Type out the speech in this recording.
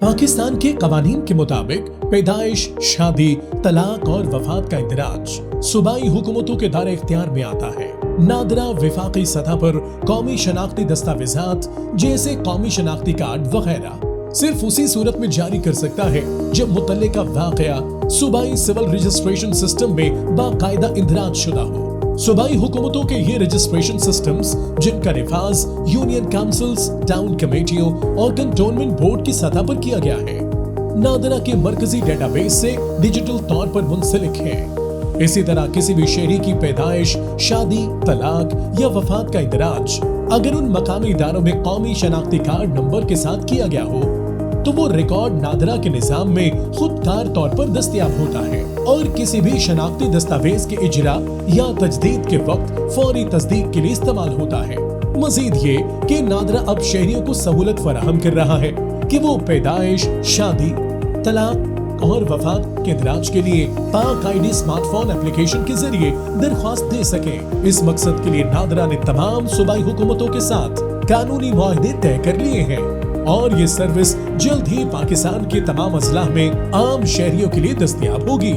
पाकिस्तान के कवानीन के मुताबिक पैदाइश, शादी, तलाक और वफात का इंदराज सूबाई हुकूमतों के दायरे इख्तियार में आता है। नादरा विफाकी सतह पर कौमी शनाख्ती दस्तावेजात जैसे कौमी शनाख्ती कार्ड वगैरह सिर्फ उसी सूरत में जारी कर सकता है जब मुतल्लिका वाक़या सूबाई सिविल रजिस्ट्रेशन सिस्टम में बाकायदा इंदराज शुदा हो। सूबाई हुकूमतों के ये रजिस्ट्रेशन सिस्टम्स जिनका निफाज यूनियन काउंसिल्स, टाउन कमेटियों और कंटोनमेंट बोर्ड की सतह पर किया गया है, नादरा के मरकजी डेटाबेस से डिजिटल तौर पर मुंसलिक है। इसी तरह किसी भी शहरी की पैदाइश, शादी, तलाक या वफात का इंदराज अगर उन मकामी इदारों में कौमी शनाख्ती कार्ड नंबर के साथ किया गया हो तो वो रिकॉर्ड नादरा के निजाम में खुदकार तौर पर दस्तयाब होता है और किसी भी शनाख्ती दस्तावेज के इजरा या तजदीद के वक्त फौरी तस्दीक के लिए इस्तेमाल होता है। मजीद ये कि नादरा अब शहरियों को सहूलत फराहम कर रहा है कि वो पैदाइश, शादी, तलाक और वफात के इंदराज के लिए पाक आईडी स्मार्टफोन एप्लीकेशन के जरिए दरख्वास्त दे सके। इस मकसद के लिए नादरा ने तमाम सूबाई हुकूमतों के साथ कानूनी मुआहदे तय कर लिए हैं और ये सर्विस जल्द ही पाकिस्तान के तमाम अजला में आम शहरियों के लिए दस्तयाब होगी।